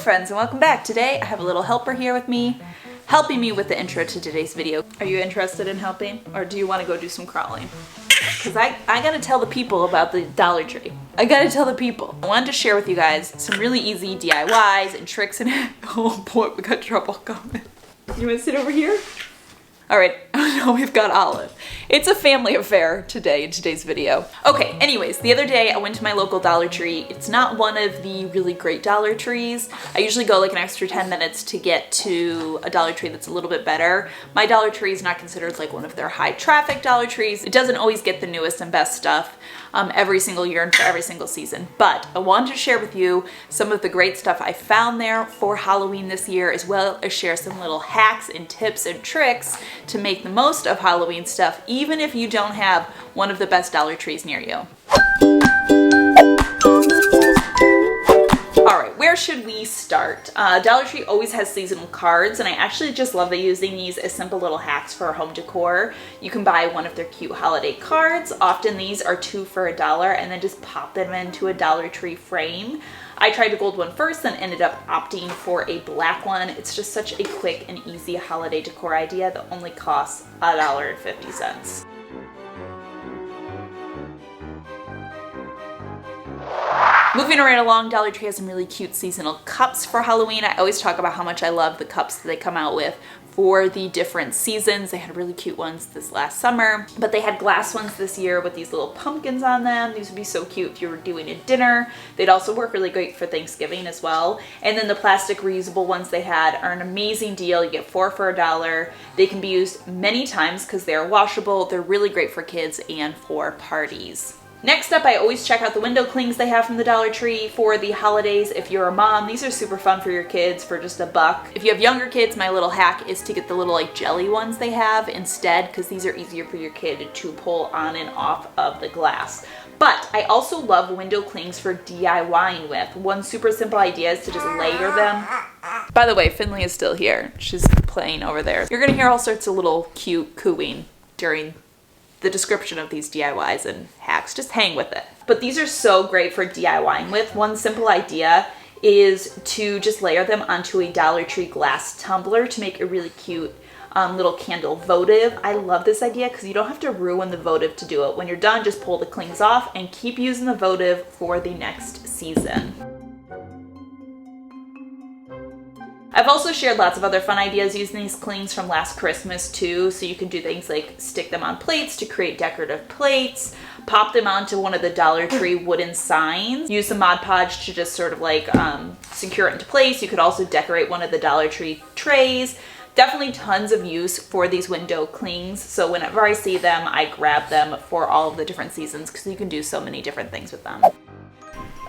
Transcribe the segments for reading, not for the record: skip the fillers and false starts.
friends, and welcome back. Today I have a little helper here with me, helping me with the intro to today's video. Are you interested in helping, or do you want to go do some crawling? Because I gotta tell the people about the Dollar Tree. I gotta tell the people. I wanted to share with you guys some really easy DIYs and tricks and oh boy, we got trouble coming. You wanna sit over here? Alright, oh no, we've got Olive. It's a family affair today in today's video. Okay, anyways, the other day I went to my local Dollar Tree. It's not one of the really great Dollar Trees. I usually go like an extra 10 minutes to get to a Dollar Tree that's a little bit better. My Dollar Tree is not considered like one of their high traffic Dollar Trees. It doesn't always get the newest and best stuff every single year and for every single season. But I wanted to share with you some of the great stuff I found there for Halloween this year, as well as share some little hacks and tips and tricks to make the most of Halloween stuff, even if you don't have one of the best Dollar Trees near you. Alright, where should we start? Dollar Tree always has seasonal cards, and I actually just love using these as simple little hacks for home decor. You can buy one of their cute holiday cards. Often these are 2 for $1, and then just pop them into a Dollar Tree frame. I tried the gold one first, then ended up opting for a black one. It's just such a quick and easy holiday decor idea that only costs $1.50. Moving right along, Dollar Tree has some really cute seasonal cups for Halloween. I always talk about how much I love the cups that they come out with for the different seasons. They had really cute ones this last summer, but they had glass ones this year with these little pumpkins on them. These would be so cute if you were doing a dinner. They'd also work really great for Thanksgiving as well. And then the plastic reusable ones they had are an amazing deal. You get 4 for $1. They can be used many times because they're washable. They're really great for kids and for parties. Next up, I always check out the window clings they have from the Dollar Tree for the holidays. If you're a mom, these are super fun for your kids for just $1. If you have younger kids, my little hack is to get the little like jelly ones they have instead, because these are easier for your kid to pull on and off of the glass. But I also love window clings for DIYing with. One super simple idea is to just layer them. By the way, Finley is still here. She's playing over there. You're gonna hear all sorts of little cute cooing during the description of these DIYs and hacks. Just hang with it. But these are so great for DIYing with. One simple idea is to just layer them onto a Dollar Tree glass tumbler to make a really cute little candle votive. I love this idea because you don't have to ruin the votive to do it. When you're done, just pull the clings off and keep using the votive for the next season. I've also shared lots of other fun ideas using these clings from last Christmas too, so you can do things like stick them on plates to create decorative plates, pop them onto one of the Dollar Tree wooden signs, use some Mod Podge to just sort of like secure it into place. You could also decorate one of the Dollar Tree trays. Definitely tons of use for these window clings, so whenever I see them, I grab them for all of the different seasons because you can do so many different things with them.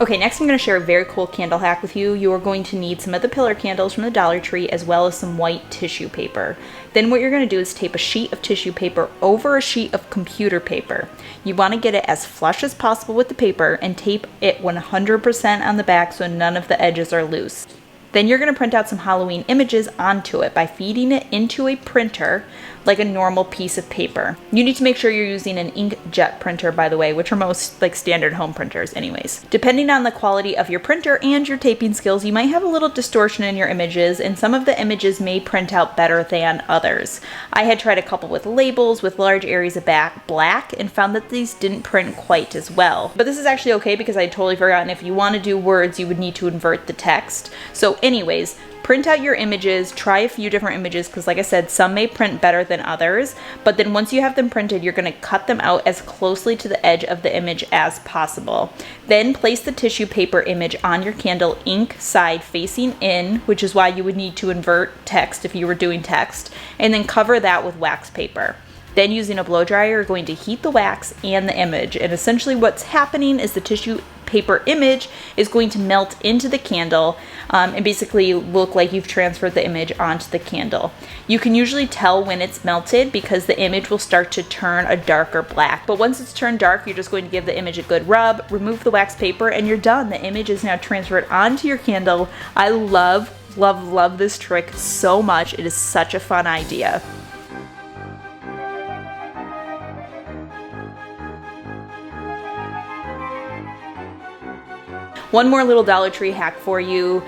Okay, next I'm going to share a very cool candle hack with you. You are going to need some of the pillar candles from the Dollar Tree as well as some white tissue paper. Then what you're going to do is tape a sheet of tissue paper over a sheet of computer paper. You want to get it as flush as possible with the paper and tape it 100% on the back so none of the edges are loose. Then you're going to print out some Halloween images onto it by feeding it into a printer like a normal piece of paper. You need to make sure you're using an inkjet printer, by the way, which are most like standard home printers anyways. Depending on the quality of your printer and your taping skills, you might have a little distortion in your images, and some of the images may print out better than others. I had tried a couple with labels with large areas of black and found that these didn't print quite as well. But this is actually okay because I had totally forgotten if you want to do words, you would need to invert the text. So anyways, print out your images, try a few different images because like I said, some may print better than others, but then once you have them printed, you're going to cut them out as closely to the edge of the image as possible. Then place the tissue paper image on your candle ink side facing in, which is why you would need to invert text if you were doing text, and then cover that with wax paper. Then using a blow dryer, you're going to heat the wax and the image, and essentially what's happening is the tissue paper image is going to melt into the candle and basically look like you've transferred the image onto the candle. You can usually tell when it's melted because the image will start to turn a darker black. But once it's turned dark, you're just going to give the image a good rub, remove the wax paper, and you're done. The image is now transferred onto your candle. I love this trick so much. It is such a fun idea. One more little Dollar Tree hack for you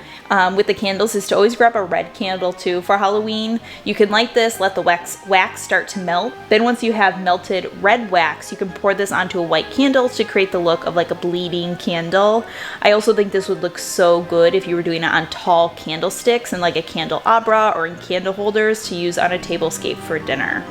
with the candles is to always grab a red candle too for Halloween. You can light this, let the wax start to melt. Then once you have melted red wax, you can pour this onto a white candle to create the look of like a bleeding candle. I also think this would look so good if you were doing it on tall candlesticks and like a candelabra or in candle holders to use on a tablescape for dinner.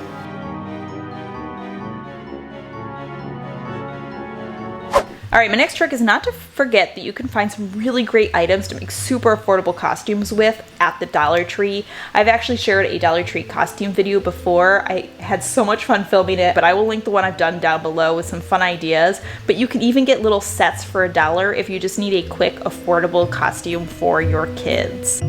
Alright, my next trick is not to forget that you can find some really great items to make super affordable costumes with at the Dollar Tree. I've actually shared a Dollar Tree costume video before. I had so much fun filming it, but I will link the one I've done down below with some fun ideas. But you can even get little sets for $1 if you just need a quick, affordable costume for your kids.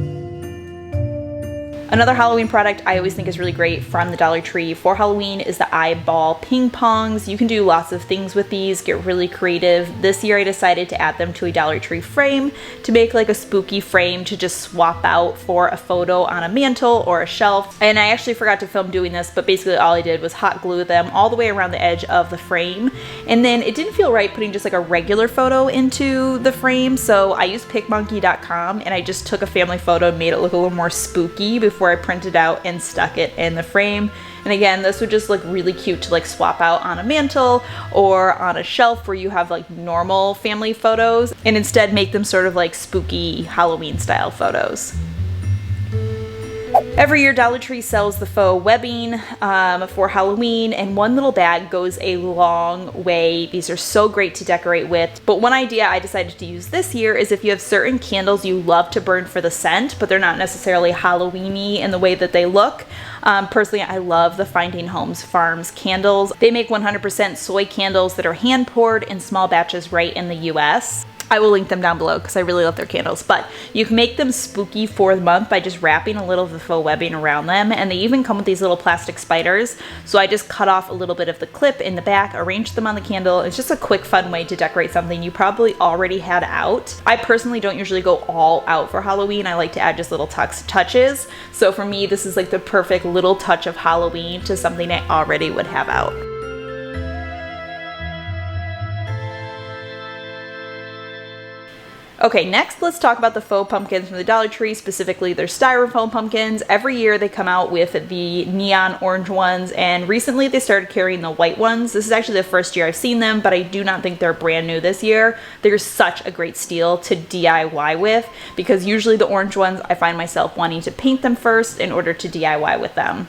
Another Halloween product I always think is really great from the Dollar Tree for Halloween is the eyeball ping pongs. You can do lots of things with these, get really creative. This year I decided to add them to a Dollar Tree frame to make like a spooky frame to just swap out for a photo on a mantle or a shelf. And I actually forgot to film doing this, but basically all I did was hot glue them all the way around the edge of the frame. And then it didn't feel right putting just like a regular photo into the frame, so I used PicMonkey.com and I just took a family photo and made it look a little more spooky before I printed out and stuck it in the frame. And again, this would just look really cute to like swap out on a mantle or on a shelf where you have like normal family photos, and instead make them sort of like spooky Halloween style photos. Every year Dollar Tree sells the faux webbing for Halloween, and one little bag goes a long way. These are so great to decorate with. But one idea I decided to use this year is if you have certain candles you love to burn for the scent, but they're not necessarily Halloween-y in the way that they look. Personally, I love the Finding Homes Farms candles. They make 100% soy candles that are hand poured in small batches right in the US. I will link them down below because I really love their candles, but you can make them spooky for the month by just wrapping a little of the faux webbing around them, and they even come with these little plastic spiders, so I just cut off a little bit of the clip in the back, arranged them on the candle. It's just a quick, fun way to decorate something you probably already had out. I personally don't usually go all out for Halloween. I like to add just little touches, so for me this is like the perfect little touch of Halloween to something I already would have out. Okay, next let's talk about the faux pumpkins from the Dollar Tree, specifically their styrofoam pumpkins. Every year they come out with the neon orange ones, and recently they started carrying the white ones. This is actually the first year I've seen them, but I do not think they're brand new this year. They're such a great steal to DIY with, because usually the orange ones I find myself wanting to paint them first in order to DIY with them.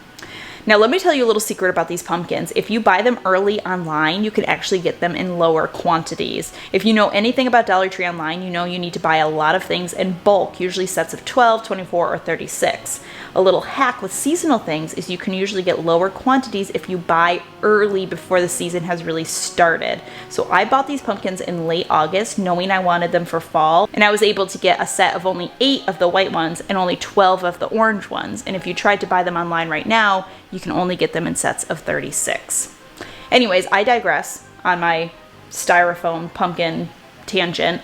Now let me tell you a little secret about these pumpkins. If you buy them early online, you can actually get them in lower quantities. If you know anything about Dollar Tree online, you know you need to buy a lot of things in bulk, usually sets of 12, 24, or 36. A little hack with seasonal things is you can usually get lower quantities if you buy early before the season has really started. So I bought these pumpkins in late August knowing I wanted them for fall, and I was able to get a set of only 8 of the white ones and only 12 of the orange ones. And if you tried to buy them online right now, you can only get them in sets of 36. Anyways, I digress on my styrofoam pumpkin tangent.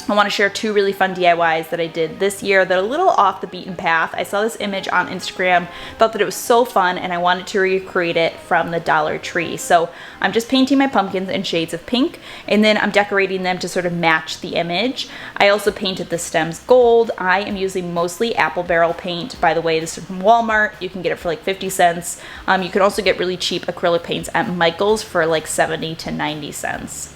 I want to share 2 really fun DIYs that I did this year that are a little off the beaten path. I saw this image on Instagram, thought that it was so fun, and I wanted to recreate it from the Dollar Tree. So I'm just painting my pumpkins in shades of pink, and then I'm decorating them to sort of match the image. I also painted the stems gold. I am using mostly apple barrel paint. By the way, this is from Walmart. You can get it for like 50 cents. You can also get really cheap acrylic paints at Michael's for like 70 to 90 cents.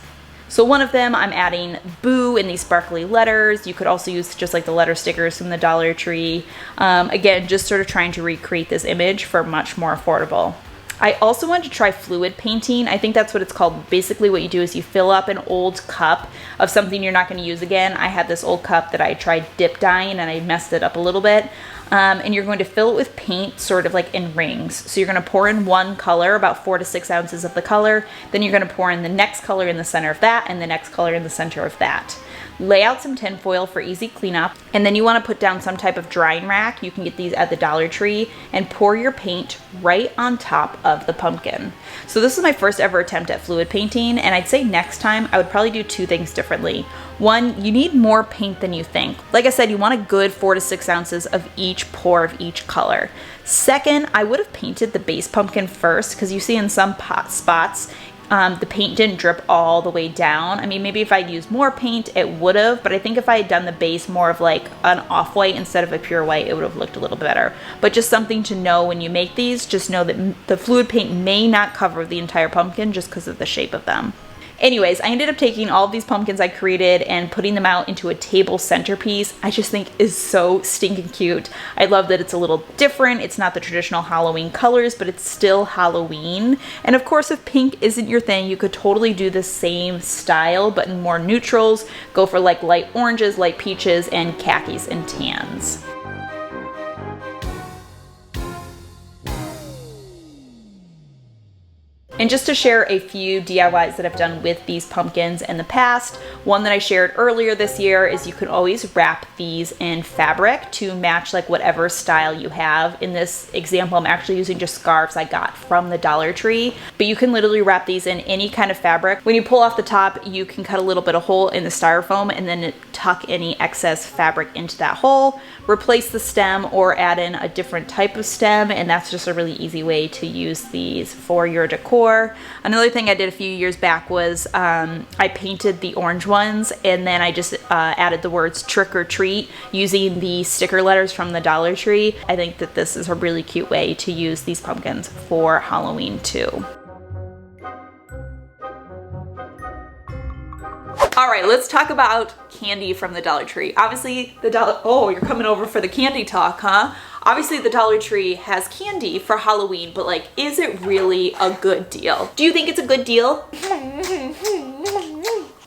So one of them, I'm adding Boo in these sparkly letters. You could also use just like the letter stickers from the Dollar Tree. Again, just sort of trying to recreate this image for much more affordable. I also wanted to try fluid painting. I think that's what it's called. Basically what you do is you fill up an old cup of something you're not going to use again. I had this old cup that I tried dip dyeing and I messed it up a little bit. And you're going to fill it with paint sort of like in rings. So you're going to pour in one color, about 4 to 6 ounces of the color. Then you're going to pour in the next color in the center of that and the next color in the center of that. Lay out some tin foil for easy cleanup, and then you want to put down some type of drying rack. You can get these at the Dollar Tree, and pour your paint right on top of the pumpkin. So this is my first ever attempt at fluid painting, and I'd say next time I would probably do 2 things differently. One, you need more paint than you think. Like I said, you want a good 4 to 6 ounces of each pour of each color. Second, I would have painted the base pumpkin first, because you see in some spots the paint didn't drip all the way down. I mean, maybe if I'd used more paint, it would have, but I think if I had done the base more of like an off-white instead of a pure white, it would have looked a little bit better. But just something to know when you make these, just know that the fluid paint may not cover the entire pumpkin just because of the shape of them. Anyways, I ended up taking all of these pumpkins I created and putting them out into a table centerpiece. I just think is so stinking cute. I love that it's a little different. It's not the traditional Halloween colors, but it's still Halloween. And of course, if pink isn't your thing, you could totally do the same style, but in more neutrals. Go for like light oranges, light peaches, and khakis and tans. And just to share a few DIYs that I've done with these pumpkins in the past, one that I shared earlier this year is you can always wrap these in fabric to match like whatever style you have. In this example, I'm actually using just scarves I got from the Dollar Tree, but you can literally wrap these in any kind of fabric. When you pull off the top, you can cut a little bit of hole in the styrofoam and then tuck any excess fabric into that hole, replace the stem or add in a different type of stem, and that's just a really easy way to use these for your decor. Another thing I did a few years back was I painted the orange ones and then I just added the words trick or treat using the sticker letters from the Dollar Tree. I think that this is a really cute way to use these pumpkins for Halloween too. All right, let's talk about candy from the Dollar Tree. Obviously, oh, you're coming over for the candy talk, huh? Obviously, the Dollar Tree has candy for Halloween, but like, is it really a good deal? Do you think it's a good deal?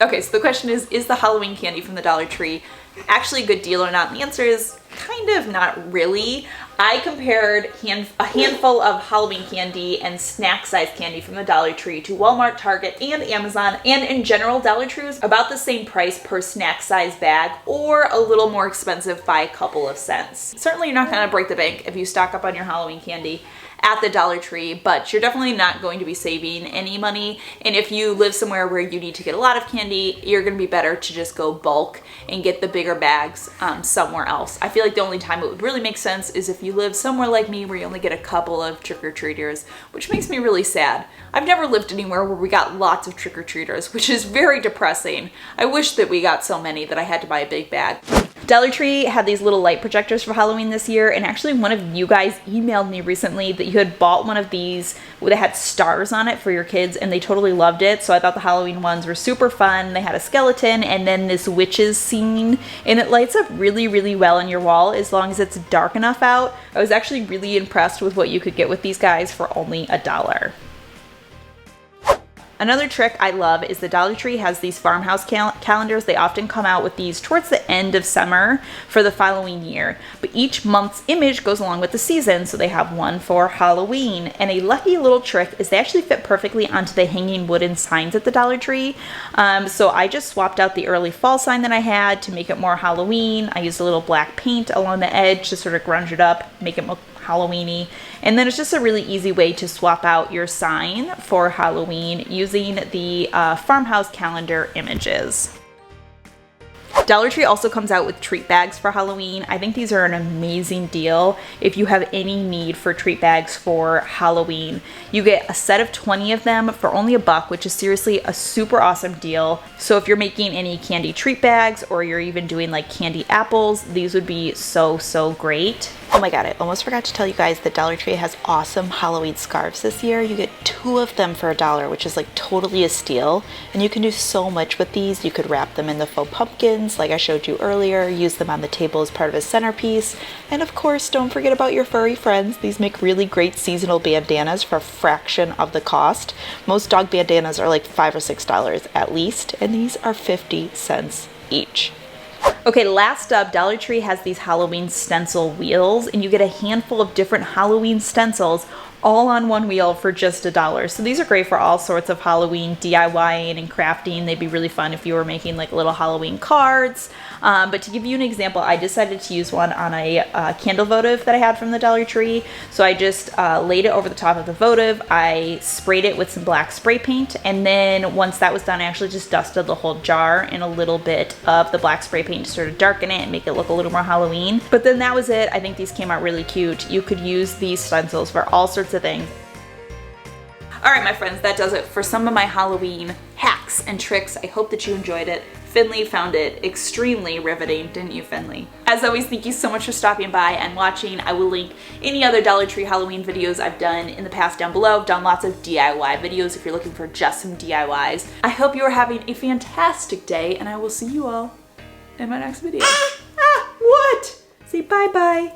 Okay, so the question is the Halloween candy from the Dollar Tree actually a good deal or not? And the answer is kind of not really. I compared a handful of Halloween candy and snack size candy from the Dollar Tree to Walmart, Target, and Amazon, and in general, Dollar Tree was about the same price per snack size bag or a little more expensive by a couple of cents. Certainly you're not gonna break the bank if you stock up on your Halloween candy at the Dollar Tree, but you're definitely not going to be saving any money. And if you live somewhere where you need to get a lot of candy, you're gonna be better to just go bulk and get the bigger bags somewhere else. I feel like the only time it would really make sense is if you live somewhere like me where you only get a couple of trick-or-treaters, which makes me really sad. I've never lived anywhere where we got lots of trick-or-treaters, which is very depressing. I wish that we got so many that I had to buy a big bag. Dollar Tree had these little light projectors for Halloween this year, and actually one of you guys emailed me recently that you had bought one of these that had stars on it for your kids, and they totally loved it. So I thought the Halloween ones were super fun. They had a skeleton and then this witches scene, and it lights up really, really well on your wall as long as it's dark enough out. I was actually really impressed with what you could get with these guys for only $1. Another trick I love is the Dollar Tree has these Farmhouse calendars. They often come out with these towards the end of summer for the following year, but each month's image goes along with the season, so they have one for Halloween. And a lucky little trick is they actually fit perfectly onto the hanging wooden signs at the Dollar Tree. So I just swapped out the early fall sign that I had to make it more Halloween. I used a little black paint along the edge to sort of grunge it up, make it more Halloween-y. And then it's just a really easy way to swap out your sign for Halloween using the Farmhouse calendar images. Dollar Tree also comes out with treat bags for Halloween. I think these are an amazing deal if you have any need for treat bags for Halloween. You get a set of 20 of them for only $1, which is seriously a super awesome deal. So if you're making any candy treat bags or you're even doing like candy apples, these would be so, so great. Oh my god, I almost forgot to tell you guys that Dollar Tree has awesome Halloween scarves this year. You get 2 of them for $1, which is like totally a steal. And you can do so much with these. You could wrap them in the faux pumpkins like I showed you earlier, use them on the table as part of a centerpiece. And of course, don't forget about your furry friends. These make really great seasonal bandanas for a fraction of the cost. Most dog bandanas are like $5 or $6 at least, and these are 50 cents each. Okay, last up, Dollar Tree has these Halloween stencil wheels, and you get a handful of different Halloween stencils all on one wheel for just $1. So these are great for all sorts of Halloween DIYing and crafting. They'd be really fun if you were making like little Halloween cards. But to give you an example, I decided to use one on a candle votive that I had from the Dollar Tree. So I just laid it over the top of the votive. I sprayed it with some black spray paint. And then once that was done, I actually just dusted the whole jar in a little bit of the black spray paint to sort of darken it and make it look a little more Halloween. But then that was it. I think these came out really cute. You could use these stencils for all sorts of things. Alright, my friends, that does it for some of my Halloween hacks and tricks. I hope that you enjoyed it. Finley found it extremely riveting, didn't you, Finley? As always, thank you so much for stopping by and watching. I will link any other Dollar Tree Halloween videos I've done in the past down below. I've done lots of DIY videos if you're looking for just some DIYs. I hope you are having a fantastic day, and I will see you all in my next video. What? Say bye-bye.